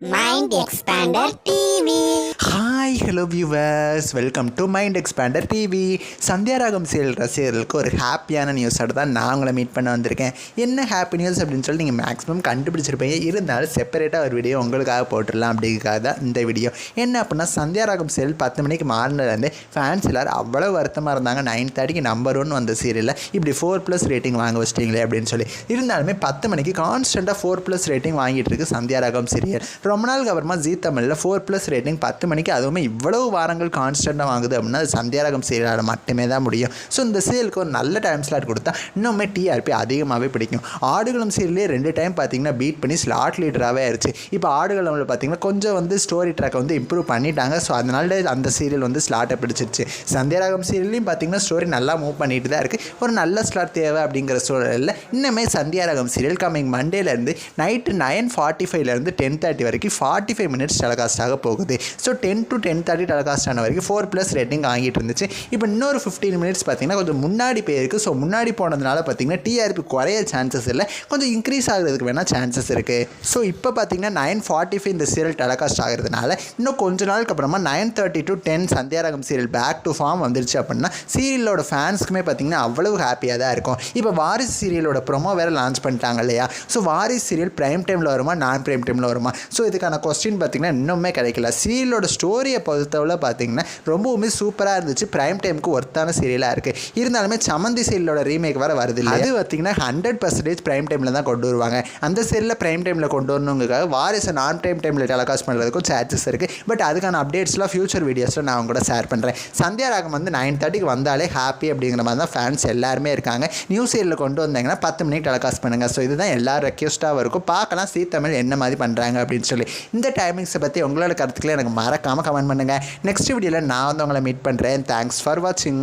Mind Expander TV. Hi hello viewers, welcome to mind expander TV. Sandhya Raagam serial ரசிகர்களுக்கு ஒரு ஹாப்பியான நியூஸோட தான் நான் உங்களை மீட் பண்ண வந்திருக்கேன். என்ன ஹாப்பி நியூஸ் அப்படின்னு சொல்லி நீங்கள் மேக்ஸிமம் கண்டுபிடிச்சிருப்பீங்க. இருந்தாலும் செப்பரேட்டாக ஒரு வீடியோ உங்களுக்காக போட்டுடலாம் அப்படிங்கிறதுக்காக தான் இந்த வீடியோ. என்ன அப்படின்னா, சந்தியாராகம் சீரியல் 10 மணிக்கு மாறினதுலேருந்து ஃபேன்ஸ் எல்லோரும் அவ்வளோ வருத்தமாக இருந்தாங்க. 9:30க்கு நம்பர் 1 வந்த சீரியலில் இப்படி 4+ ரேட்டிங் வாங்க வச்சிட்டிங்களே அப்படின்னு சொல்லி. இருந்தாலுமே 10 மணிக்கு கான்ஸ்டண்ட்டாக 4+ ரேட்டிங் வாங்கிட்டு இருக்கு சந்தியாராகம் சீரியல். ரொம்ப நாளுக்கு அப்புறமா ஜீ தமிழில் 4+ ரேட்டிங் 10 மணிக்கு அதுவுமே இவ்வளவு வாரங்கள் கான்ஸ்டண்ட்டாக வாங்குது அப்படின்னா அது சந்தியாராகம் சீரியலால் மட்டுமே தான் முடியும். ஸோ இந்த சீரியலுக்கு ஒரு நல்ல டைம் ஸ்லாட் கொடுத்தா இன்னுமே டிஆர்பி அதிகமாகவே பிடிக்கும். ஆடுகளம் சீரியலே 2 டைம் பார்த்தீங்கன்னா பீட் பண்ணி ஸ்லாட் லீடராகவே ஆயிடுச்சு. இப்போ ஆடுகளமில் பார்த்தீங்கன்னா கொஞ்சம் ஸ்டோரி ட்ராக்கை இம்ப்ரூவ் பண்ணிட்டாங்க. ஸோ அதனால அந்த சீரியல் ஸ்லாட்டை பிடிச்சிருச்சு. சந்தியாராகம் சீரியல்லையும் பார்த்தீங்கன்னா ஸ்டோரி நல்லா மூவ் பண்ணிட்டு தான் இருக்குது. ஒரு நல்ல ஸ்லாட் தேவை அப்படிங்கிற சூழலில் இன்னுமே சந்தியாராகம் சீரியல் கம்மிங் மண்டேலேருந்து நைட்டு 9:45 10:30 வரைக்கும் 45 மினிட்ஸ் டெலகாஸ்ட் ஆக போகுது. ஸோ 10 to 10:30 டெலகாஸ்ட் ஆன வரைக்கும் 4+ ரேட்டிங் வாங்கிட்டு இருந்துச்சு. இப்போ இன்னொரு 15 மினிட்ஸ் பார்த்தீங்கன்னா கொஞ்சம் முன்னாடி போயிருக்கு. ஸோ முன்னாடி போனதுனால பார்த்தீங்கன்னா டிஆர்பி குறைய சான்சஸ் இல்லை, கொஞ்சம் இன்க்ரீஸ் ஆகிறதுக்கு வேணால் சான்சஸ் இருக்குது. ஸோ இப்போ பார்த்தீங்கன்னா 9:45 இந்த சீரியல் டெலகாஸ்ட் ஆகிறதுனால இன்னும் கொஞ்ச நாளுக்கு அப்புறமா 9:30 to 10 Sandhyaragam serial back to form வந்துருச்சு அப்படின்னா சீரியலோட ஃபேன்ஸ்க்குமே பார்த்தீங்கன்னா அவ்வளவு ஹாப்பியாக தான் இருக்கும். இப்போ வாரிசு சீரியலோட ப்ரொமோ வேறு லான்ச் பண்ணிட்டாங்க இல்லையா? ஸோ வாரிசு சீரியல் பிரைம் டைமில் வருமா, நான் பிரைம் டைமில் வருமா? ஸோ இதுக்கான கொஸ்டின் பார்த்தீங்கன்னா இன்னுமே கிடைக்கல. சீரியலோட ஸ்டோரியை பொறுத்தவரை பார்த்தீங்கன்னா ரொம்பவுமே சூப்பராக இருந்துச்சு. பிரைம் டைமுக்கு ஒர்த்தான சீரியலாக இருக்குது. இருந்தாலுமே சமந்தி சீரியலோட ரீமேக் வேறு வருது இல்லை? அது பார்த்தீங்கன்னா 100% பிரைம் டைமில் தான் கொண்டு வருவாங்க. அந்த சீரியலில் பிரைம் டைமில் கொண்டு வரணுங்கிறதுக்காக வாரிசை நான் பிரைம் டைமில் டெலகாஸ்ட் பண்ணுறதுக்கும் சான்சஸ் இருக்குது. பட் அதுக்கான அப்டேட்ஸ்லாம் ஃபியூச்சர் வீடியோஸில் நான் அவங்க கூட ஷேர் பண்ணுறேன். சந்தியாராகம் 9:30க்கு வந்தாலே ஹாப்பி அப்படிங்கிற மாதிரி தான் ஃபேன்ஸ் எல்லாருமே இருக்காங்க. நியூ சீரியலில் கொண்டு வந்தாங்கன்னா 10 மணிக்கு டெலகாஸ்ட் பண்ணுங்கள். ஸோ இதுதான் எல்லாரும் ரெக்வஸ்ட்டாகவும் இருக்கும். பார்க்கலாம் ஜீ தமிழ் என்ன மாதிரி பண்ணுறாங்க அப்படின்னு சொல்லி. இந்த டைமிங்ஸை பற்றி உங்களோட கருத்துக்களை எனக்கு மறக்காமல் கமெண்ட் பண்ணுங்கள். நெக்ஸ்ட் வீடியோவில் நான் உங்களை மீட் பண்ணுறேன். தேங்க்ஸ் ஃபார் வாட்சிங்.